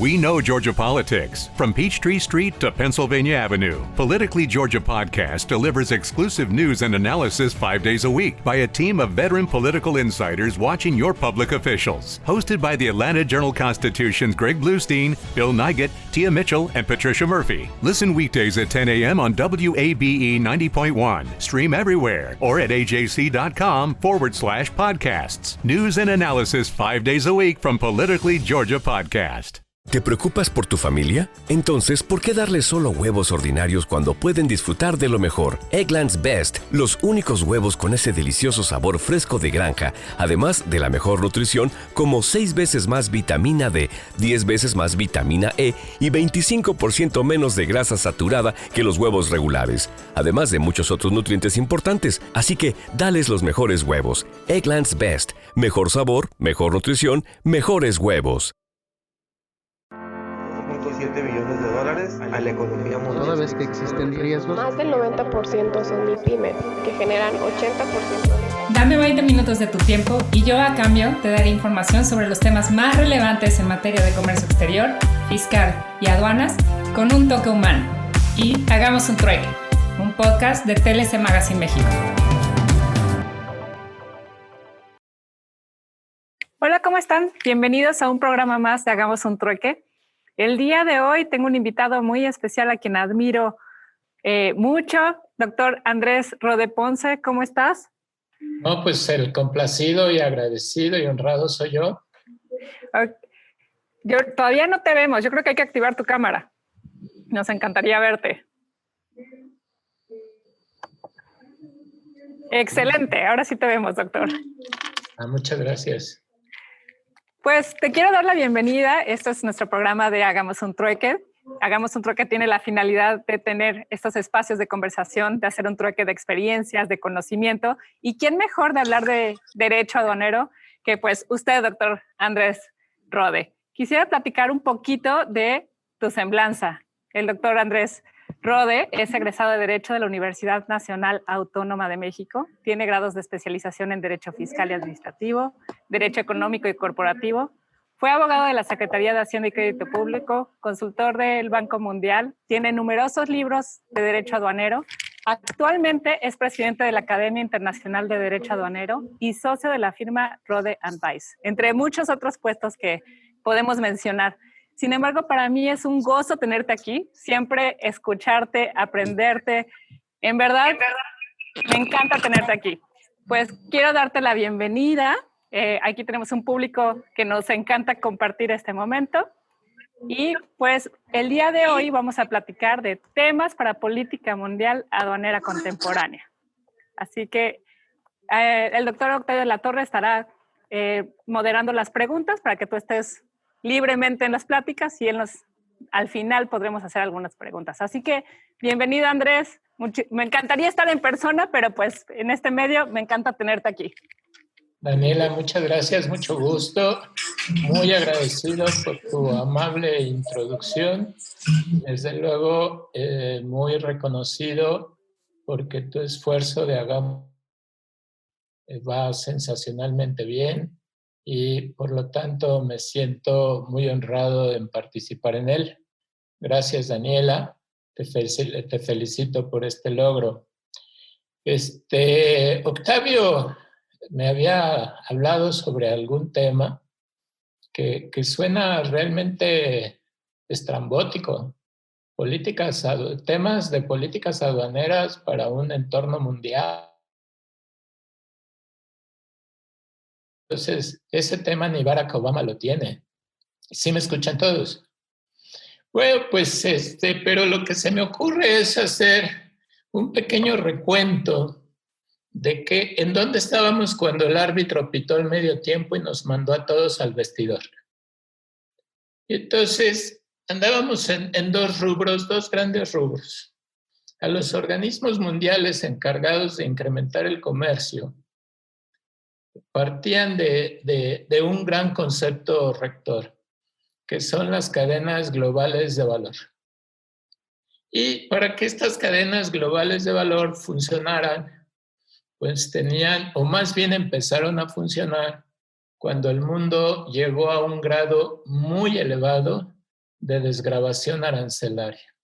We know Georgia politics. From Peachtree Street to Pennsylvania Avenue, Politically Georgia Podcast delivers exclusive news and analysis 5 days a week by a team of veteran political insiders watching your public officials. Hosted by the Atlanta Journal-Constitution's Greg Bluestein, Bill Nygut, Tia Mitchell, and Patricia Murphy. Listen weekdays at 10 a.m. on WABE 90.1. Stream everywhere or at ajc.com/podcasts. News and analysis 5 days a week from Politically Georgia Podcast. ¿Te preocupas por tu familia? Entonces, ¿por qué darles solo huevos ordinarios cuando pueden disfrutar de lo mejor? Eggland's Best, los únicos huevos con ese delicioso sabor fresco de granja, además de la mejor nutrición, como 6 veces más vitamina D, 10 veces más vitamina E y 25% menos de grasa saturada que los huevos regulares, además de muchos otros nutrientes importantes. Así que, dales los mejores huevos. Eggland's Best, mejor sabor, mejor nutrición, mejores huevos. 7 billones de dólares a la economía mundial. Toda vez que existen riesgos. Más del 90% son MIPYME, que generan 80%. Dame 20 minutos de tu tiempo y yo a cambio te daré información sobre los temas más relevantes en materia de comercio exterior, fiscal y aduanas con un toque humano. Y hagamos un trueque, un podcast de TLC Magazine México. Hola, ¿cómo están? Bienvenidos a un programa más de Hagamos un trueque. El día de hoy tengo un invitado muy especial a quien admiro mucho, doctor Andrés Rode Ponce. ¿Cómo estás? No, pues el complacido y agradecido y honrado soy yo. Todavía no te vemos. Yo creo que hay que activar tu cámara. Nos encantaría verte. Excelente. Ahora sí te vemos, doctor. Muchas gracias. Pues te quiero dar la bienvenida. Esto es nuestro programa de Hagamos un trueque. Hagamos un trueque tiene la finalidad de tener estos espacios de conversación, de hacer un trueque de experiencias, de conocimiento. ¿Y quién mejor de hablar de derecho aduanero que pues usted, doctor Andrés Rode? Quisiera platicar un poquito de tu semblanza. El doctor Andrés Rode es egresado de Derecho de la Universidad Nacional Autónoma de México. Tiene grados de especialización en Derecho Fiscal y Administrativo, Derecho Económico y Corporativo. Fue abogado de la Secretaría de Hacienda y Crédito Público, consultor del Banco Mundial. Tiene numerosos libros de Derecho Aduanero. Actualmente es presidente de la Academia Internacional de Derecho Aduanero y socio de la firma Rode Advice, entre muchos otros puestos que podemos mencionar. Sin embargo, para mí es un gozo tenerte aquí, siempre escucharte, aprenderte. En verdad, me encanta tenerte aquí. Pues quiero darte la bienvenida. Aquí tenemos un público que nos encanta compartir este momento. Y pues el día de hoy vamos a platicar de temas para política mundial aduanera contemporánea. Así que el doctor Octavio de la Torre estará moderando las preguntas para que tú estés libremente en las pláticas y al final podremos hacer algunas preguntas. Así que, bienvenido Andrés. Me encantaría estar en persona, pero pues en este medio me encanta tenerte aquí. Daniela, muchas gracias, mucho gusto. Muy agradecido por tu amable introducción. Desde luego, muy reconocido porque tu esfuerzo de Hagamos va sensacionalmente bien. Y por lo tanto me siento muy honrado en participar en él. Gracias, Daniela. Te felicito por este logro. Octavio me había hablado sobre algún tema que suena realmente estrambótico. Temas de políticas aduaneras para un entorno mundial. Entonces, ese tema ni Barack Obama lo tiene. ¿Sí me escuchan todos? Bueno, pues pero lo que se me ocurre es hacer un pequeño recuento de en dónde estábamos cuando el árbitro pitó el medio tiempo y nos mandó a todos al vestidor. Y entonces, andábamos en dos grandes rubros. A los organismos mundiales encargados de incrementar el comercio, partían de un gran concepto rector, que son las cadenas globales de valor. Y para que estas cadenas globales de valor funcionaran, pues tenían, o más bien empezaron a funcionar, cuando el mundo llegó a un grado muy elevado de desgravación arancelaria.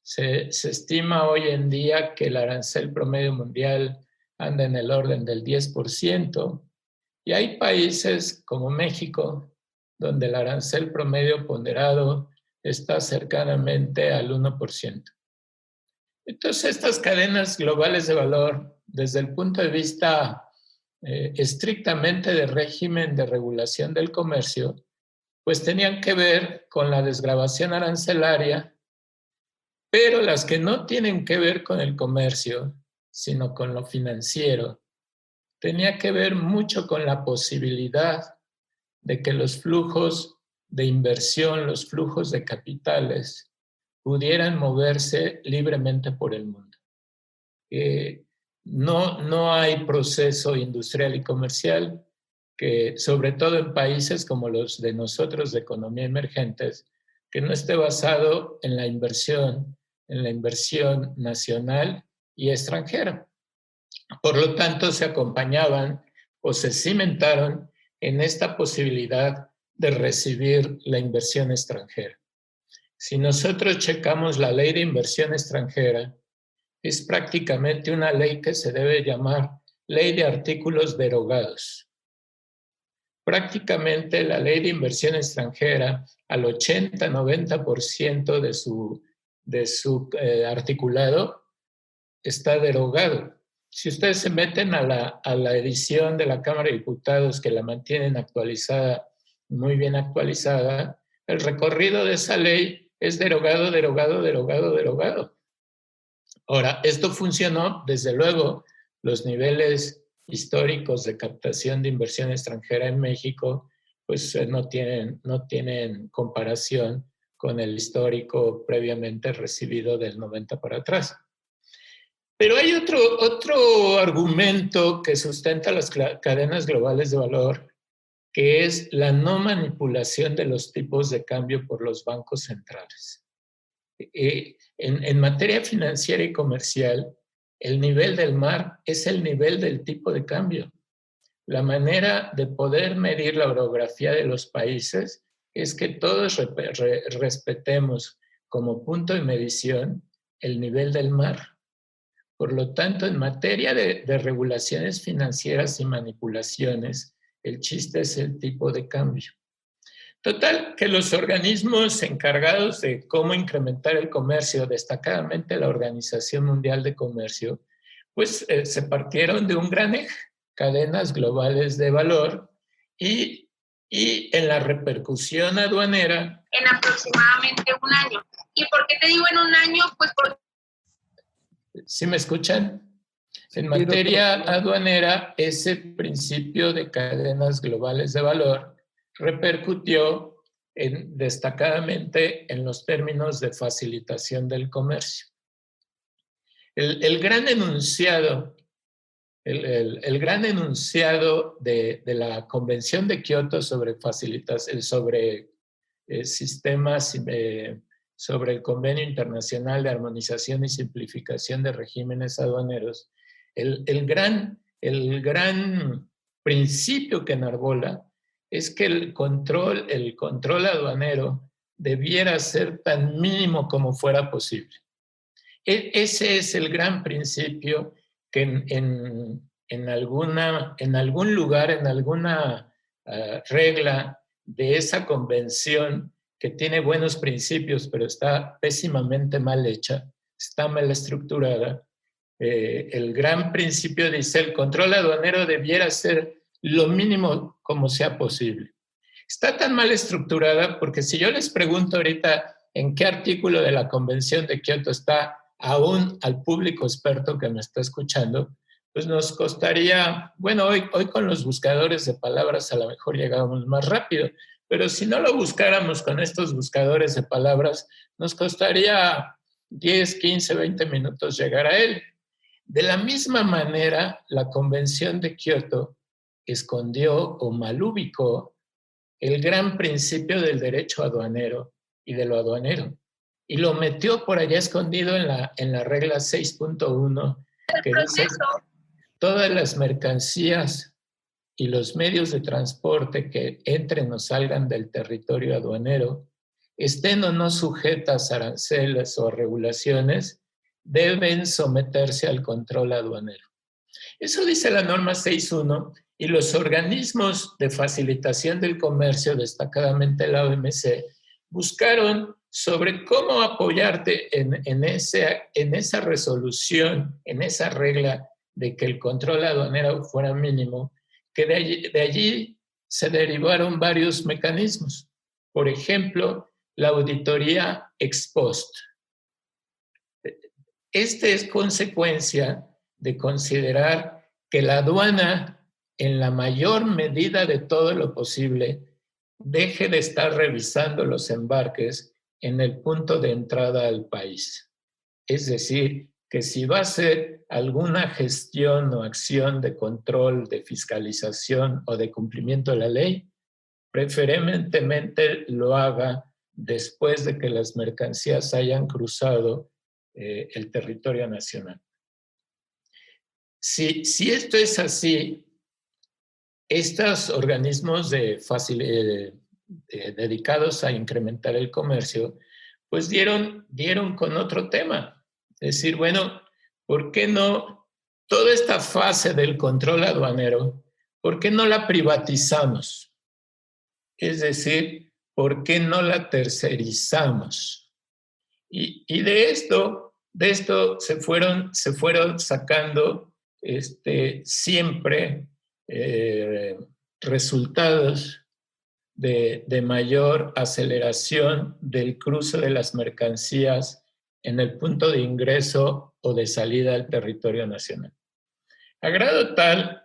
Se estima hoy en día que el arancel promedio mundial anda en el orden del 10%, y hay países como México, donde el arancel promedio ponderado está cercanamente al 1%. Entonces, estas cadenas globales de valor, desde el punto de vista estrictamente de régimen de regulación del comercio, pues tenían que ver con la desgravación arancelaria, pero las que no tienen que ver con el comercio, sino con lo financiero, tenía que ver mucho con la posibilidad de que los flujos de inversión, los flujos de capitales, pudieran moverse libremente por el mundo. No hay proceso industrial y comercial que, sobre todo en países como los de nosotros de economía emergentes, que no esté basado en la inversión nacional y extranjera. Por lo tanto, se acompañaban o se cimentaron en esta posibilidad de recibir la inversión extranjera. Si nosotros checamos la ley de inversión extranjera, es prácticamente una ley que se debe llamar ley de artículos derogados. Prácticamente la ley de inversión extranjera, al 80-90% de su articulado, está derogado. Si ustedes se meten a la edición de la Cámara de Diputados, que la mantienen actualizada, muy bien actualizada, el recorrido de esa ley es derogado, derogado, derogado, derogado. Ahora, esto funcionó, desde luego, los niveles históricos de captación de inversión extranjera en México, pues no tienen comparación con el histórico previamente recibido del 90 para atrás. Pero hay otro argumento que sustenta las cadenas globales de valor, que es la no manipulación de los tipos de cambio por los bancos centrales. En materia financiera y comercial, el nivel del mar es el nivel del tipo de cambio. La manera de poder medir la orografía de los países es que todos respetemos como punto de medición el nivel del mar. Por lo tanto, en materia de regulaciones financieras y manipulaciones, el chiste es el tipo de cambio. Total, que los organismos encargados de cómo incrementar el comercio, destacadamente la Organización Mundial de Comercio, pues se partieron de un gran eje, cadenas globales de valor, y en la repercusión aduanera. En aproximadamente un año. ¿Y por qué te digo en un año? Pues porque... ¿Sí me escuchan? En materia aduanera, ese principio de cadenas globales de valor repercutió destacadamente en los términos de facilitación del comercio. El gran enunciado de la Convención de Kioto sobre sistemas, sobre el Convenio Internacional de Armonización y Simplificación de Regímenes Aduaneros, el gran principio que enarbola es que el control aduanero debiera ser tan mínimo como fuera posible. Ese es el gran principio que en algún lugar, en alguna regla de esa convención que tiene buenos principios, pero está pésimamente mal hecha, está mal estructurada, el gran principio dice: el control aduanero debiera ser lo mínimo como sea posible. Está tan mal estructurada porque si yo les pregunto ahorita en qué artículo de la Convención de Kioto está, aún al público experto que me está escuchando, pues nos costaría, bueno, hoy con los buscadores de palabras a lo mejor llegábamos más rápido, pero si no lo buscáramos con estos buscadores de palabras, nos costaría 10, 15, 20 minutos llegar a él. De la misma manera, la Convención de Kioto escondió o malubicó el gran principio del derecho aduanero y de lo aduanero, y lo metió por allá escondido en la regla 6.1, que dice: todas las mercancías y los medios de transporte que entren o salgan del territorio aduanero estén o no sujetas a aranceles o a regulaciones, deben someterse al control aduanero. Eso dice la norma 6.1, y los organismos de facilitación del comercio, destacadamente la OMC, buscaron sobre cómo apoyarte en esa resolución, en esa regla de que el control aduanero fuera mínimo, que de allí se derivaron varios mecanismos. Por ejemplo, la auditoría ex post. Este es consecuencia de considerar que la aduana, en la mayor medida de todo lo posible, deje de estar revisando los embarques en el punto de entrada al país. Es decir, que si va a hacer alguna gestión o acción de control, de fiscalización o de cumplimiento de la ley, preferentemente lo haga después de que las mercancías hayan cruzado el territorio nacional. Si esto es así, estos organismos dedicados a incrementar el comercio, pues dieron con otro tema. Es decir, bueno, ¿por qué no toda esta fase del control aduanero, por qué no la privatizamos? Es decir, ¿por qué no la tercerizamos? Y de esto se fueron sacando siempre resultados de mayor aceleración del cruce de las mercancías en el punto de ingreso o de salida al territorio nacional. A grado tal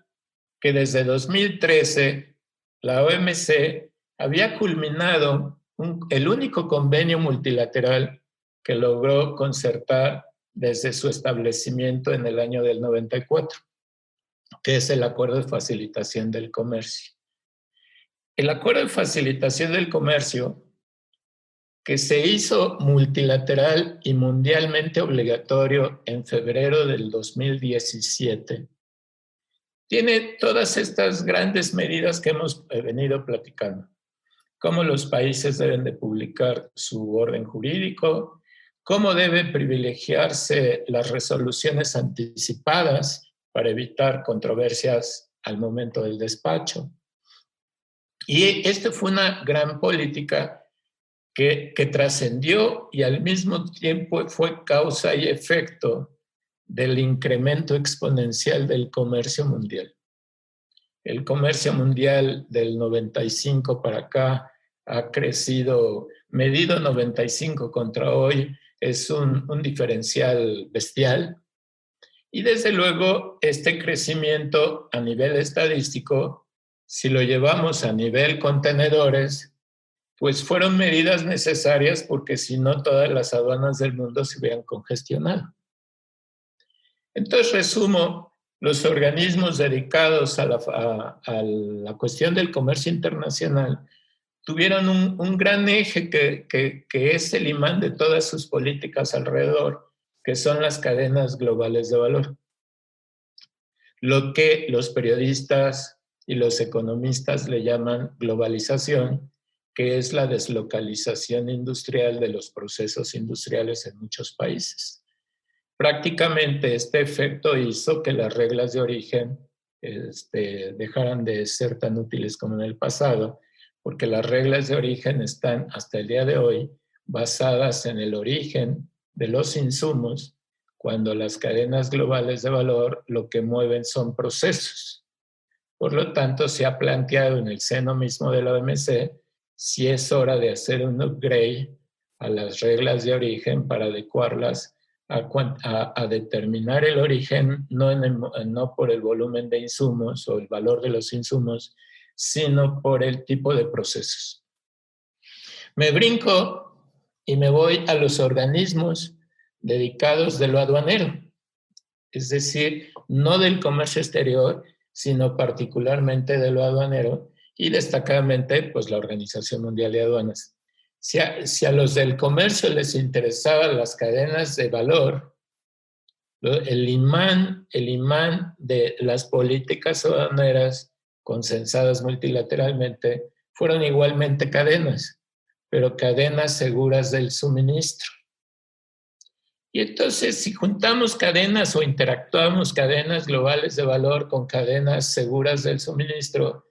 que desde 2013 la OMC había culminado el único convenio multilateral que logró concertar desde su establecimiento en el año del 94, que es el Acuerdo de Facilitación del Comercio. El Acuerdo de Facilitación del Comercio, que se hizo multilateral y mundialmente obligatorio en febrero del 2017, tiene todas estas grandes medidas que hemos venido platicando. Cómo los países deben de publicar su orden jurídico, cómo deben privilegiarse las resoluciones anticipadas para evitar controversias al momento del despacho. Y esta fue una gran política que trascendió y al mismo tiempo fue causa y efecto del incremento exponencial del comercio mundial. El comercio mundial del 95 para acá ha crecido, medido 95 contra hoy, es un diferencial bestial. Y desde luego este crecimiento a nivel estadístico, si lo llevamos a nivel contenedores, pues fueron medidas necesarias porque si no todas las aduanas del mundo se hubieran congestionado. Entonces, resumo, los organismos dedicados a la cuestión del comercio internacional tuvieron un gran eje que es el imán de todas sus políticas alrededor, que son las cadenas globales de valor. Lo que los periodistas y los economistas le llaman globalización, que es la deslocalización industrial de los procesos industriales en muchos países. Prácticamente este efecto hizo que las reglas de origen dejaran de ser tan útiles como en el pasado, porque las reglas de origen están hasta el día de hoy basadas en el origen de los insumos, cuando las cadenas globales de valor lo que mueven son procesos. Por lo tanto, se ha planteado en el seno mismo de la OMC si es hora de hacer un upgrade a las reglas de origen para adecuarlas a determinar el origen, no por el volumen de insumos o el valor de los insumos, sino por el tipo de procesos. Me brinco y me voy a los organismos dedicados de lo aduanero, es decir, no del comercio exterior, sino particularmente de lo aduanero y destacadamente pues, la Organización Mundial de Aduanas. Si a los del comercio les interesaban las cadenas de valor, el imán de las políticas aduaneras consensadas multilateralmente fueron igualmente cadenas, pero cadenas seguras del suministro. Y entonces, si juntamos cadenas o interactuamos cadenas globales de valor con cadenas seguras del suministro,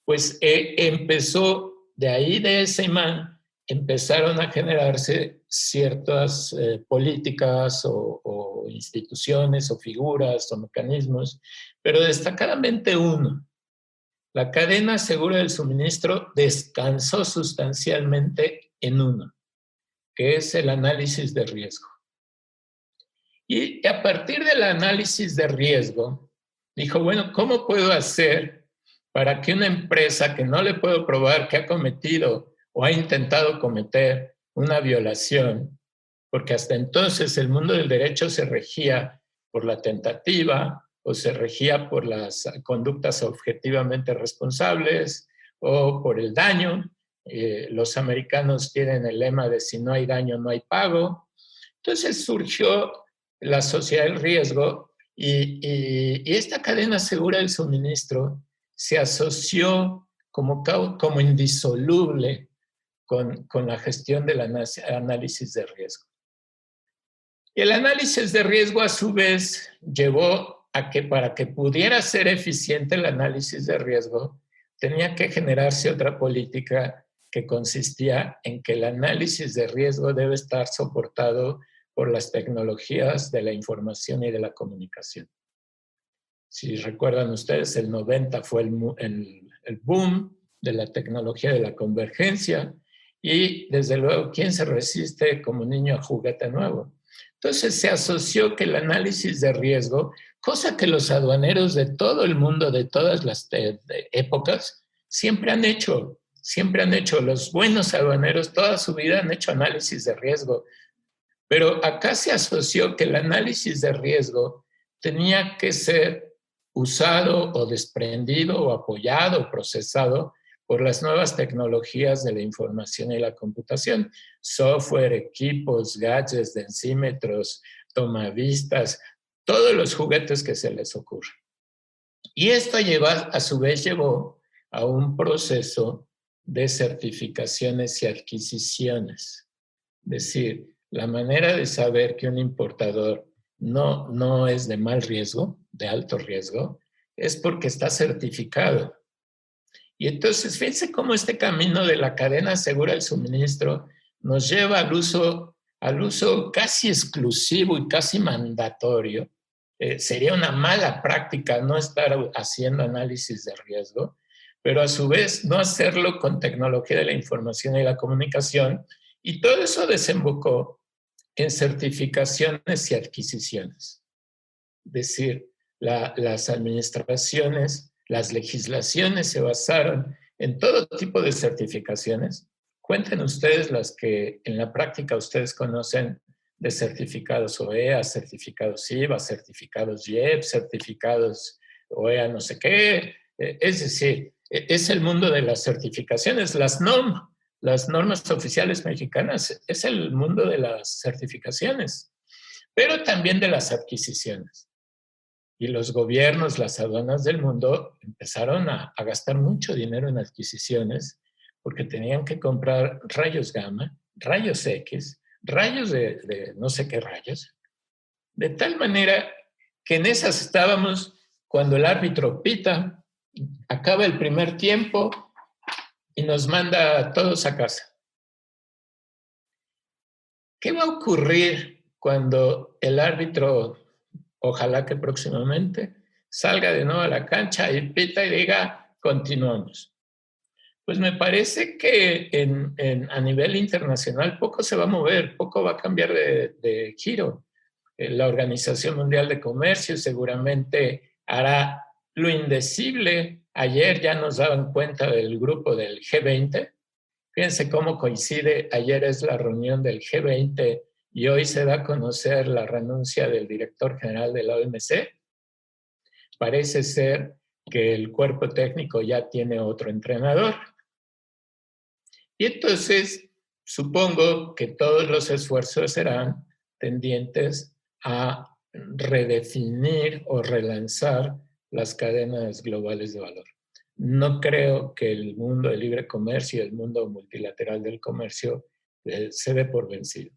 pues empezó, de ahí de ese imán, empezaron a generarse ciertas políticas o instituciones o figuras o mecanismos, pero destacadamente uno. La cadena segura del suministro descansó sustancialmente en uno, que es el análisis de riesgo. Y a partir del análisis de riesgo, dijo, bueno, ¿cómo puedo hacer para que una empresa que no le puedo probar que ha cometido o ha intentado cometer una violación, porque hasta entonces el mundo del derecho se regía por la tentativa o se regía por las conductas objetivamente responsables o por el daño? Los americanos tienen el lema de si no hay daño, no hay pago. Entonces surgió la sociedad del riesgo y esta cadena segura del suministro se asoció como indisoluble con la gestión del análisis de riesgo. Y el análisis de riesgo, a su vez, llevó a que para que pudiera ser eficiente el análisis de riesgo, tenía que generarse otra política que consistía en que el análisis de riesgo debe estar soportado por las tecnologías de la información y de la comunicación. Si recuerdan ustedes, el 90 fue el boom de la tecnología de la convergencia y, desde luego, ¿quién se resiste como niño a juguete nuevo? Entonces se asoció que el análisis de riesgo, cosa que los aduaneros de todo el mundo, de todas las épocas, siempre han hecho. Los buenos aduaneros toda su vida han hecho análisis de riesgo. Pero acá se asoció que el análisis de riesgo tenía que ser usado o desprendido o apoyado o procesado por las nuevas tecnologías de la información y la computación. Software, equipos, gadgets, densímetros, tomavistas, todos los juguetes que se les ocurra. Y esto a su vez llevó a un proceso de certificaciones y adquisiciones. Es decir, la manera de saber que un importador no es de mal riesgo, de alto riesgo, es porque está certificado. Y entonces, fíjense cómo este camino de la cadena segura del suministro nos lleva al uso casi exclusivo y casi mandatorio. Sería una mala práctica no estar haciendo análisis de riesgo, pero a su vez no hacerlo con tecnología de la información y la comunicación. Y todo eso desembocó en certificaciones y adquisiciones. Es decir, las administraciones, las legislaciones se basaron en todo tipo de certificaciones. Cuenten ustedes las que en la práctica ustedes conocen de certificados OEA, certificados IVA, certificados IEP, certificados OEA no sé qué. Es decir, es el mundo de las certificaciones. Las normas oficiales mexicanas es el mundo de las certificaciones, pero también de las adquisiciones. Y los gobiernos, las aduanas del mundo empezaron a gastar mucho dinero en adquisiciones porque tenían que comprar rayos gamma, rayos X, rayos de no sé qué rayos, de tal manera que en esas estábamos cuando el árbitro pita, acaba el primer tiempo y nos manda a todos a casa. ¿Qué va a ocurrir cuando el árbitro, ojalá que próximamente, salga de nuevo a la cancha y pita y diga, continuamos? Pues me parece que a nivel internacional poco se va a mover, poco va a cambiar de giro. La Organización Mundial de Comercio seguramente hará lo indecible. Ayer ya nos daban cuenta del grupo del G20. Fíjense cómo coincide. Ayer es la reunión del G20 y hoy se da a conocer la renuncia del director general de la OMC. Parece ser que el cuerpo técnico ya tiene otro entrenador. Y entonces supongo que todos los esfuerzos serán tendientes a redefinir o relanzar las cadenas globales de valor. no creo que el mundo del libre comercio y el mundo multilateral del comercio se dé por vencido.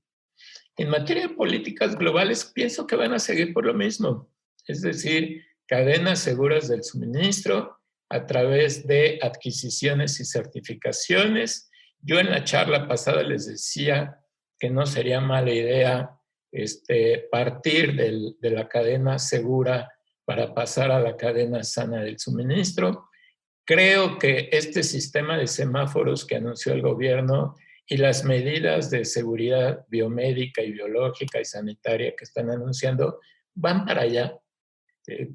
En materia de políticas globales, pienso que van a seguir por lo mismo, es decir, cadenas seguras del suministro a través de adquisiciones y certificaciones. Yo en la charla pasada les decía que no sería mala idea partir de la cadena segura para pasar a la cadena sana del suministro. Creo que este sistema de semáforos que anunció el gobierno y las medidas de seguridad biomédica y biológica y sanitaria que están anunciando van para allá.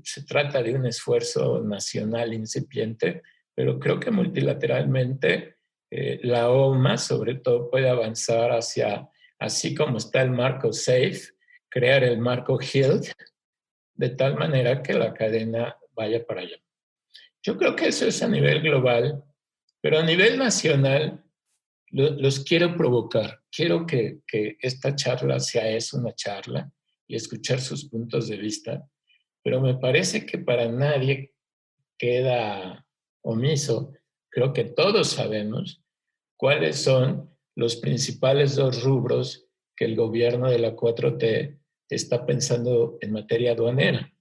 Se trata de un esfuerzo nacional incipiente, pero creo que multilateralmente la OMA sobre todo puede avanzar hacia, así como está el marco SAFE, crear el marco HILD, de tal manera que la cadena vaya para allá. Yo creo que eso es a nivel global, pero a nivel nacional los quiero provocar. Quiero que esta charla sea una charla y escuchar sus puntos de vista, pero me parece que para nadie queda omiso. Creo que todos sabemos cuáles son los principales 2 rubros que el gobierno de la 4T está pensando en materia aduanera.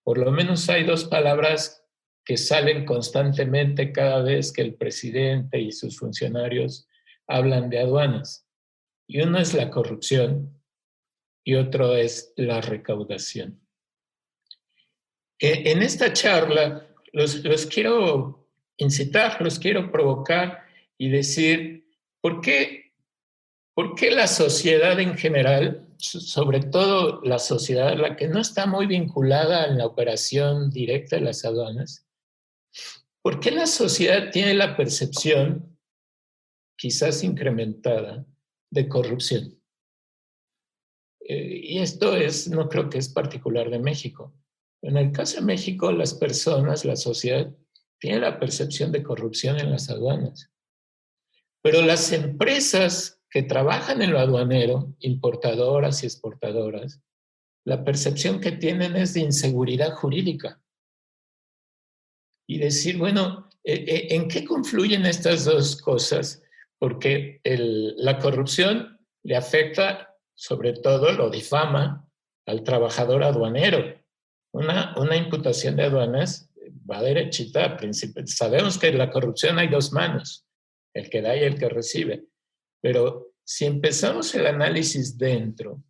Por lo menos hay 2 palabras que salen constantemente cada vez que el presidente y sus funcionarios hablan de aduanas. Y uno es la corrupción y otro es la recaudación. En esta charla los quiero incitar, los quiero provocar y decir, ¿por qué la sociedad en general, sobre todo la sociedad, la que no está muy vinculada en la operación directa de las aduanas, por qué la sociedad tiene la percepción, quizás incrementada, de corrupción? Y esto no creo que es particular de México. En el caso de México, las personas, la sociedad, tiene la percepción de corrupción en las aduanas. Pero las empresas que trabajan en lo aduanero, importadoras y exportadoras, la percepción que tienen es de inseguridad jurídica. Y decir, bueno, ¿en qué confluyen estas 2 cosas? Porque la corrupción le afecta, sobre todo lo difama al trabajador aduanero. Una imputación de aduanas va derechita a principio. Sabemos que en la corrupción hay 2 manos, el que da y el que recibe. Pero si empezamos el análisis dentro,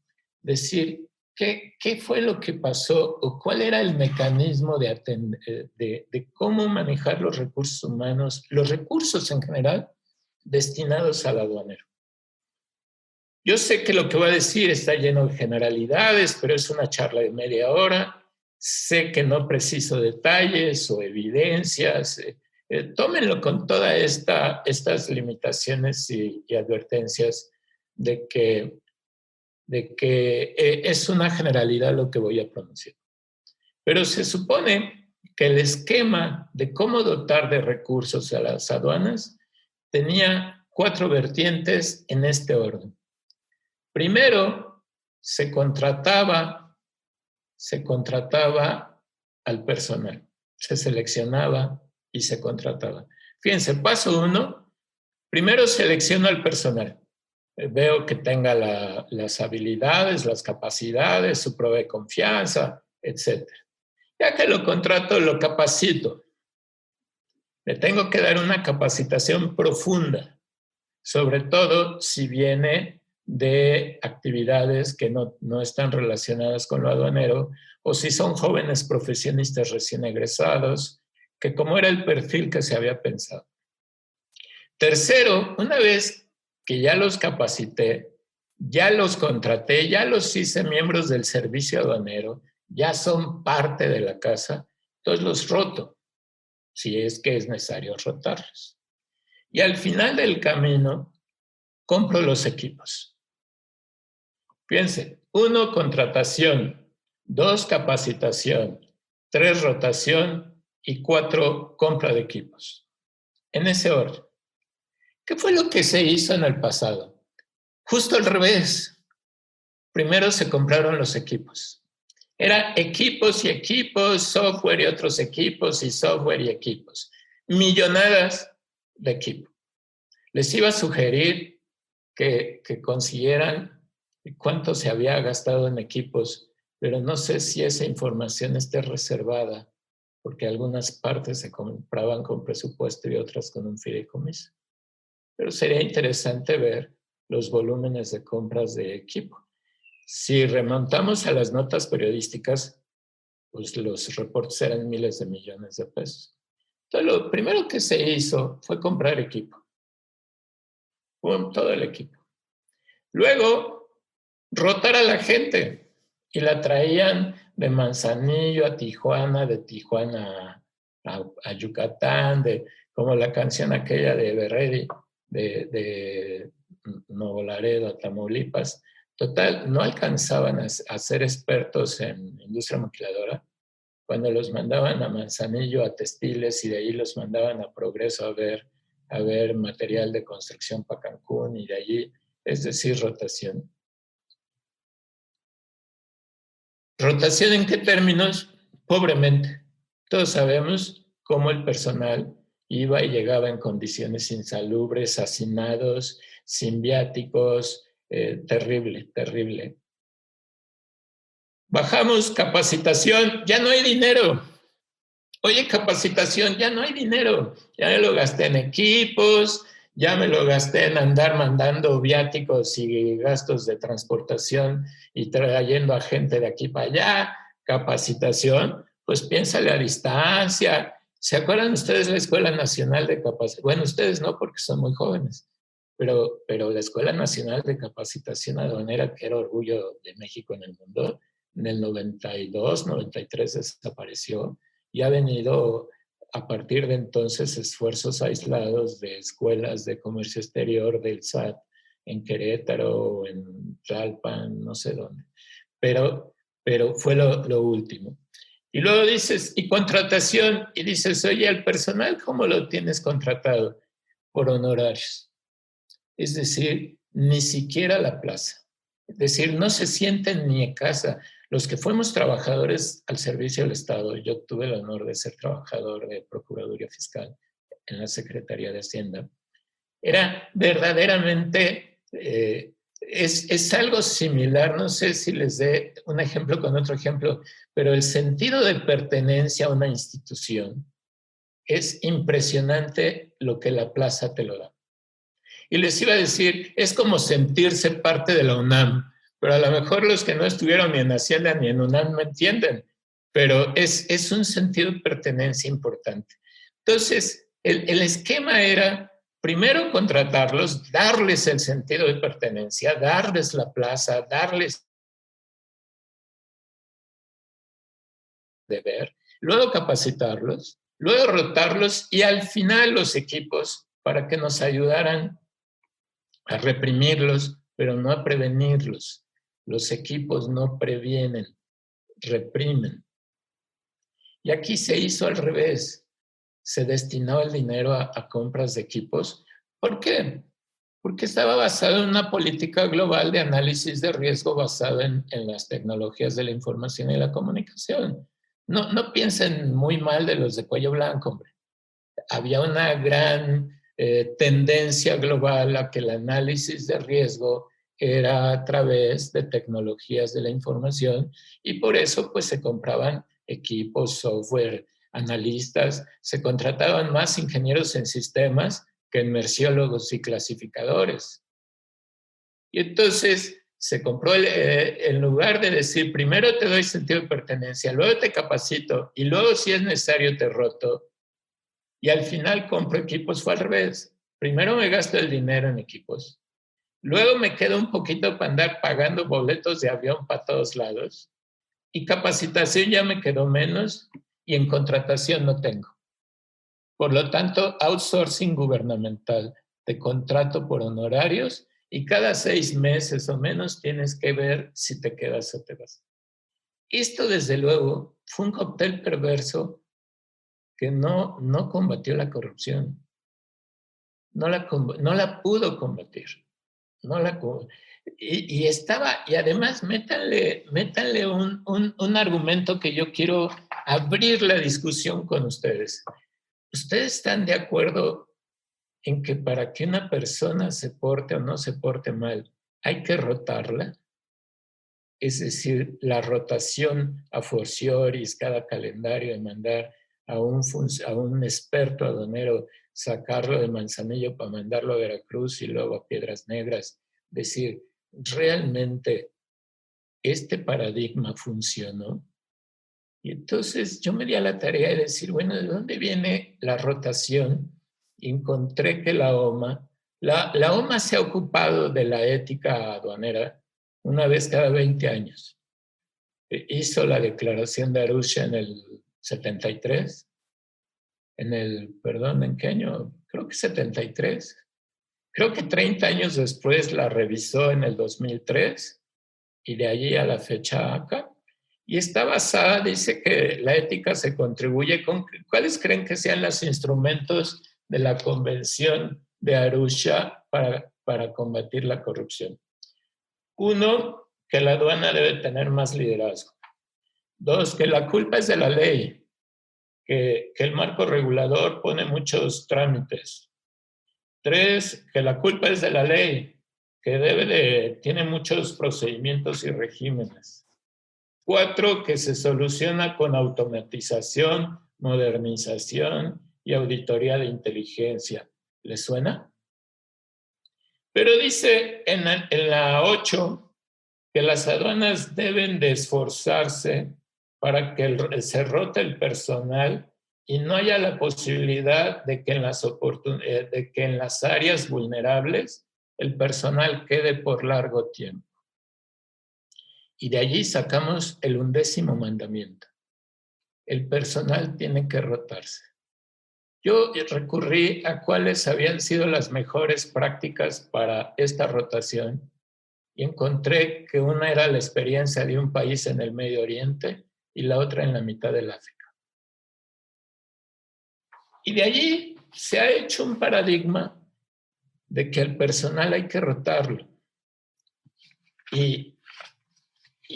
decir qué fue lo que pasó o cuál era el mecanismo de cómo manejar los recursos humanos, los recursos en general destinados al aduanero. Yo sé que lo que voy a decir está lleno de generalidades, pero es una charla de media hora. Sé que no preciso detalles o evidencias. Tómenlo con todas estas limitaciones y advertencias de que es una generalidad lo que voy a pronunciar. Pero se supone que el esquema de cómo dotar de recursos a las aduanas tenía 4 vertientes en este orden. Primero, se contrataba al personal, se seleccionaba y se contrataba. Fíjense, paso 1, primero selecciono al personal. Veo que tenga las habilidades, las capacidades, su prueba de confianza, etc. Ya que lo contrato, lo capacito. Le tengo que dar una capacitación profunda, sobre todo si viene de actividades que no están relacionadas con lo aduanero o si son jóvenes profesionistas recién egresados, que como era el perfil que se había pensado. Tercero, una vez que ya los capacité, ya los contraté, ya los hice miembros del servicio aduanero, ya son parte de la casa, entonces los roto, si es que es necesario rotarlos. Y al final del camino, compro los equipos. Fíjense, 1, contratación, 2, capacitación, 3, rotación y 4, compra de equipos. En ese orden. ¿Qué fue lo que se hizo en el pasado? Justo al revés. Primero se compraron los equipos. Era equipos y equipos, software y otros equipos y software y equipos. millonadas de equipo. Les iba a sugerir que consiguieran cuánto se había gastado en equipos, pero no sé si esa información esté reservada, porque algunas partes se compraban con presupuesto y otras con un fideicomiso. Pero sería interesante ver los volúmenes de compras de equipo. Si remontamos a las notas periodísticas, pues los reportes eran miles de millones de pesos. Entonces, lo primero que se hizo fue comprar equipo. Todo el equipo. Luego, rotar a la gente. Y la traían de Manzanillo a Tijuana, de Tijuana a Yucatán, como la canción aquella de Berredi, de Nuevo Laredo a Tamaulipas. Total, no alcanzaban a ser expertos en industria maquiladora cuando los mandaban a Manzanillo, a Textiles, y de ahí los mandaban a Progreso a ver material de construcción para Cancún, y de allí, es decir, rotación. ¿Rotación en qué términos? Pobremente. Todos sabemos cómo el personal iba y llegaba en condiciones insalubres, hacinados, sin viáticos, terrible, terrible. Bajamos capacitación, ya no hay dinero. Oye, capacitación, ya no hay dinero. Ya me lo gasté en equipos, ya me lo gasté en andar mandando viáticos y gastos de transportación y trayendo a gente de aquí para allá. Capacitación, pues piénsale a distancia. ¿Se acuerdan ustedes de la Escuela Nacional de Capacitación? Bueno, ustedes no, porque son muy jóvenes, pero la Escuela Nacional de Capacitación Aduanera, que era orgullo de México en el mundo, en el 92, 93 desapareció y ha venido a partir de entonces esfuerzos aislados de escuelas de comercio exterior del SAT en Querétaro, en Tlalpan, no sé dónde. Pero fue lo último. Y luego dices, ¿y contratación? Y dices, oye, ¿el personal cómo lo tienes contratado? Por honorarios. Es decir, ni siquiera la plaza. Es decir, no se sienten ni en casa. Los que fuimos trabajadores al servicio del Estado, yo tuve el honor de ser trabajador de Procuraduría Fiscal en la Secretaría de Hacienda, era verdaderamente, es algo similar, no sé si les dé un ejemplo con otro ejemplo, pero el sentido de pertenencia a una institución es impresionante lo que la plaza te lo da. Y les iba a decir, es como sentirse parte de la UNAM, pero a lo mejor los que no estuvieron ni en Hacienda ni en UNAM no entienden, pero es un sentido de pertenencia importante. Entonces, el esquema era primero contratarlos, darles el sentido de pertenencia, darles la plaza, darles deber, luego capacitarlos, luego rotarlos y al final los equipos para que nos ayudaran a reprimirlos, pero no a prevenirlos. Los equipos no previenen, reprimen. Y aquí se hizo al revés. Se destinó el dinero a compras de equipos. ¿Por qué? Porque estaba basado en una política global de análisis de riesgo basado en las tecnologías de la información y la comunicación. No piensen muy mal de los de cuello blanco, hombre. Había una gran tendencia global a que el análisis de riesgo era a través de tecnologías de la información y por eso pues se compraban equipos, software, analistas, se contrataban más ingenieros en sistemas que en merciólogos y clasificadores. Y entonces se compró, en lugar de decir, primero te doy sentido de pertenencia, luego te capacito y luego si es necesario te roto, y al final compro equipos, fue al revés. Primero me gasto el dinero en equipos, luego me quedo un poquito para andar pagando boletos de avión para todos lados, y capacitación ya me quedó menos, y en contratación no tengo. Por lo tanto, outsourcing gubernamental, te contrato por honorarios y cada 6 meses o menos tienes que ver si te quedas o te vas. Esto, desde luego, fue un cóctel perverso que no combatió la corrupción. No la pudo combatir. Y además métanle un argumento que yo quiero abrir la discusión con ustedes. ¿ustedes están de acuerdo en que para que una persona se porte o no se porte mal, hay que rotarla? Es decir, la rotación a forcioris, cada calendario de mandar a un experto aduanero, sacarlo de Manzanillo para mandarlo a Veracruz y luego a Piedras Negras. Decir, ¿realmente este paradigma funcionó? Y entonces yo me di a la tarea de decir, bueno, ¿de dónde viene la rotación? Y encontré que la OMA se ha ocupado de la ética aduanera una vez cada 20 años. Hizo la declaración de Arusha en el 73, ¿en qué año? Creo que 73. Creo que 30 años después la revisó en el 2003 y de allí a la fecha acá. Y está basada, dice que la ética se contribuye con... ¿Cuáles creen que sean los instrumentos de la Convención de Arusha para combatir la corrupción? 1, que la aduana debe tener más liderazgo. 2, que la culpa es de la ley, que el marco regulador pone muchos trámites. 3, que la culpa es de la ley, que tiene muchos procedimientos y regímenes. 4, que se soluciona con automatización, modernización y auditoría de inteligencia. ¿Les suena? Pero dice en la 8 que las aduanas deben de esforzarse para que se rote el personal y no haya la posibilidad de que en las áreas vulnerables el personal quede por largo tiempo. Y de allí sacamos el 11º mandamiento. El personal tiene que rotarse. Yo recurrí a cuáles habían sido las mejores prácticas para esta rotación y encontré que una era la experiencia de un país en el Medio Oriente y la otra en la mitad del África. Y de allí se ha hecho un paradigma de que el personal hay que rotarlo. Y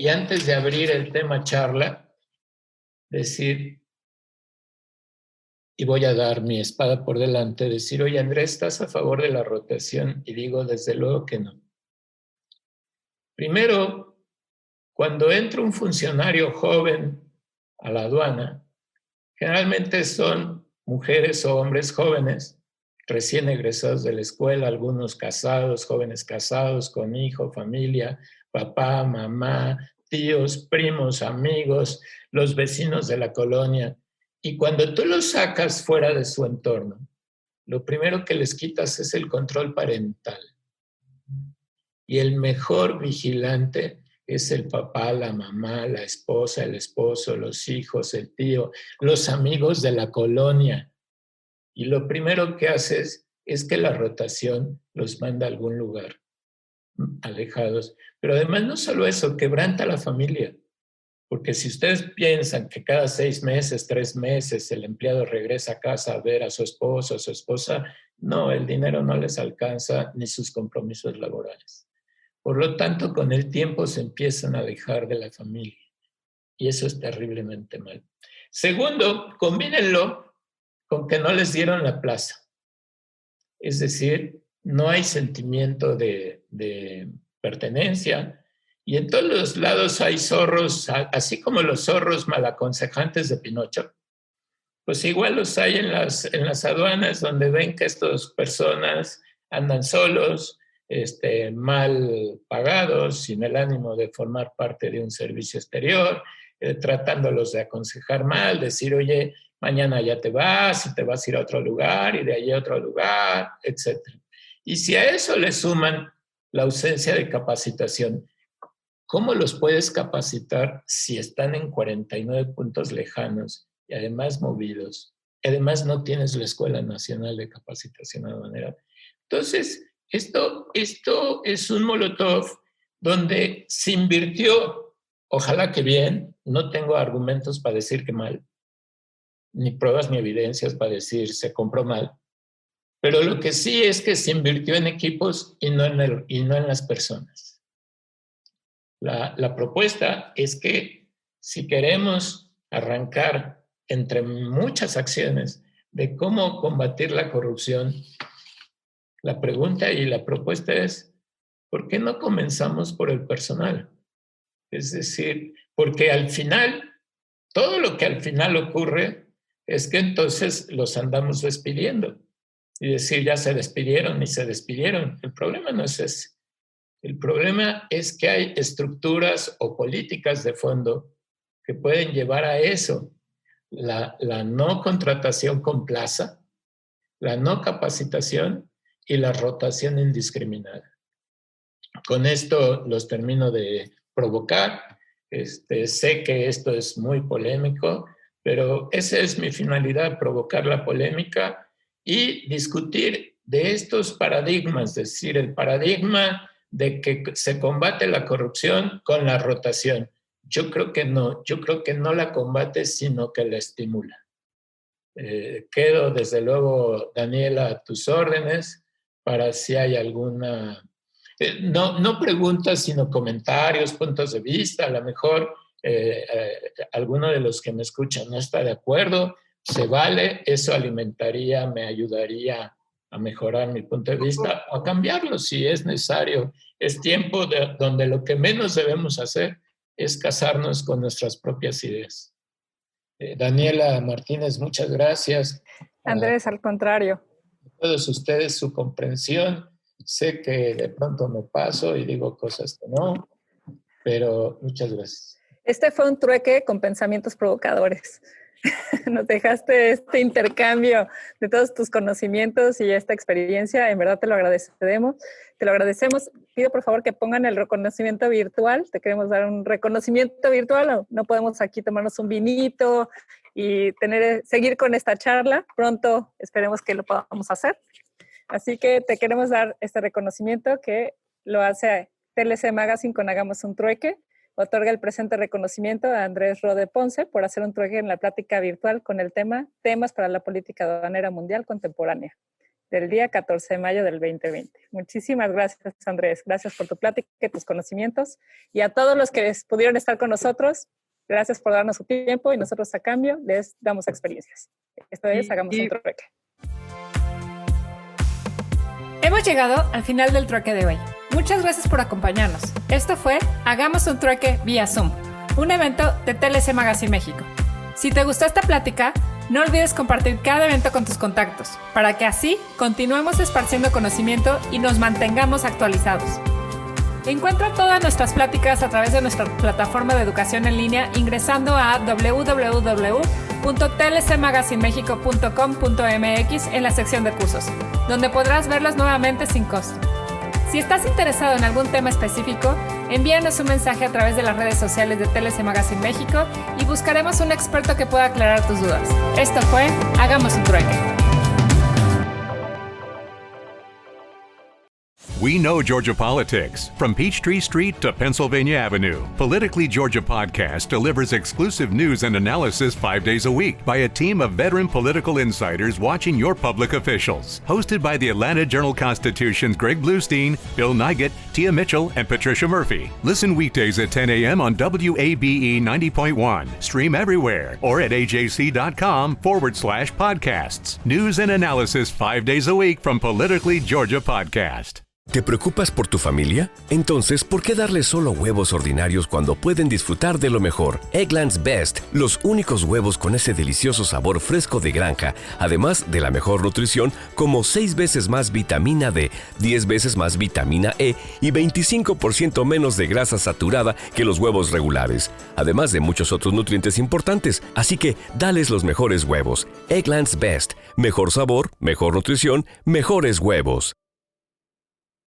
antes de abrir el tema charla, decir, y voy a dar mi espada por delante, decir, oye Andrés, ¿estás a favor de la rotación? Y digo, desde luego que no. Primero, cuando entra un funcionario joven a la aduana, generalmente son mujeres o hombres jóvenes, recién egresados de la escuela, algunos casados, jóvenes casados, con hijo, familia, papá, mamá, tíos, primos, amigos, los vecinos de la colonia. Y cuando tú los sacas fuera de su entorno, lo primero que les quitas es el control parental. Y el mejor vigilante es el papá, la mamá, la esposa, el esposo, los hijos, el tío, los amigos de la colonia. Y lo primero que haces es que la rotación los manda a algún lugar, alejados. Pero además no solo eso, quebranta la familia. Porque si ustedes piensan que cada 6 meses, 3 meses, el empleado regresa a casa a ver a su esposo, a su esposa, no, el dinero no les alcanza ni sus compromisos laborales. Por lo tanto, con el tiempo se empiezan a alejar de la familia. Y eso es terriblemente mal. Segundo, combínenlo con que no les dieron la plaza. Es decir, no hay sentimiento de pertenencia. Y en todos los lados hay zorros, así como los zorros malaconsejantes de Pinocho, pues igual los hay en las aduanas donde ven que estas personas andan solos, mal pagados, sin el ánimo de formar parte de un servicio exterior, tratándolos de aconsejar mal, decir, oye, mañana ya te vas y te vas a ir a otro lugar y de allí a otro lugar, etc. Y si a eso le suman la ausencia de capacitación, ¿cómo los puedes capacitar si están en 49 puntos lejanos y además movidos? Además no tienes la Escuela Nacional de Capacitación Aduanera. Entonces, esto es un molotov donde se invirtió, ojalá que bien, no tengo argumentos para decir que mal, ni pruebas ni evidencias para decir se compró mal, pero lo que sí es que se invirtió en equipos y no en las personas. La propuesta es que si queremos arrancar entre muchas acciones, de cómo combatir la corrupción, la pregunta y la propuesta es, ¿por qué no comenzamos por el personal? Es decir, porque al final, todo lo que al final ocurre es que entonces los andamos despidiendo. Y decir, ya se despidieron y se despidieron. El problema no es ese. El problema es que hay estructuras o políticas de fondo que pueden llevar a eso. La no contratación con plaza, la no capacitación y la rotación indiscriminada. Con esto los termino de provocar. Sé que esto es muy polémico, pero esa es mi finalidad, provocar la polémica y discutir de estos paradigmas, es decir, el paradigma de que se combate la corrupción con la rotación. Yo creo que no la combate, sino que la estimula. Quedo, desde luego, Daniela, a tus órdenes para si hay alguna... No preguntas, sino comentarios, puntos de vista. A lo mejor alguno de los que me escuchan no está de acuerdo, se vale, eso alimentaría, me ayudaría a mejorar mi punto de vista o a cambiarlo si es necesario. Es tiempo donde lo que menos debemos hacer es casarnos con nuestras propias ideas. Daniela Martínez, muchas gracias. Andrés, al contrario. A todos ustedes su comprensión. Sé que de pronto me paso y digo cosas que no, pero muchas gracias. Este fue un trueque con pensamientos provocadores. Nos dejaste este intercambio de todos tus conocimientos y esta experiencia. En verdad te lo agradecemos. Pido por favor que pongan el reconocimiento virtual. Te queremos dar un reconocimiento virtual. No podemos aquí tomarnos un vinito y seguir con esta charla. Pronto esperemos que lo podamos hacer. Así que te queremos dar este reconocimiento que lo hace TLC Magazine con Hagamos un Trueque. Otorga el presente reconocimiento a Andrés Rode Ponce por hacer un trueque en la plática virtual con el tema Temas para la Política Aduanera Mundial Contemporánea, del día 14 de mayo del 2020. Muchísimas gracias, Andrés. Gracias por tu plática y tus conocimientos. Y a todos los que pudieron estar con nosotros, gracias por darnos su tiempo y nosotros a cambio les damos experiencias. Esto es Hagamos un Trueque. Hemos llegado al final del trueque de hoy. Muchas gracias por acompañarnos. Esto fue Hagamos un Trueque vía Zoom, un evento de TLC Magazine México. Si te gustó esta plática, no olvides compartir cada evento con tus contactos, para que así continuemos esparciendo conocimiento y nos mantengamos actualizados. Encuentra todas nuestras pláticas a través de nuestra plataforma de educación en línea ingresando a www.tlcmagazinemexico.com.mx en la sección de cursos, donde podrás verlas nuevamente sin costo. Si estás interesado en algún tema específico, envíanos un mensaje a través de las redes sociales de TLC Magazine México y buscaremos un experto que pueda aclarar tus dudas. Esto fue Hagamos un Trueque. We know Georgia politics. From Peachtree Street to Pennsylvania Avenue, Politically Georgia Podcast delivers exclusive news and analysis 5 days a week by a team of veteran political insiders watching your public officials. Hosted by the Atlanta Journal-Constitution's Greg Bluestein, Bill Nigett, Tia Mitchell, and Patricia Murphy. Listen weekdays at 10 a.m. on WABE 90.1. Stream everywhere or at ajc.com/podcasts. News and analysis 5 days a week from Politically Georgia Podcast. ¿Te preocupas por tu familia? Entonces, ¿por qué darles solo huevos ordinarios cuando pueden disfrutar de lo mejor? Eggland's Best, los únicos huevos con ese delicioso sabor fresco de granja, además de la mejor nutrición, como 6 veces más vitamina D, 10 veces más vitamina E y 25% menos de grasa saturada que los huevos regulares, además de muchos otros nutrientes importantes. Así que, dales los mejores huevos. Eggland's Best, mejor sabor, mejor nutrición, mejores huevos.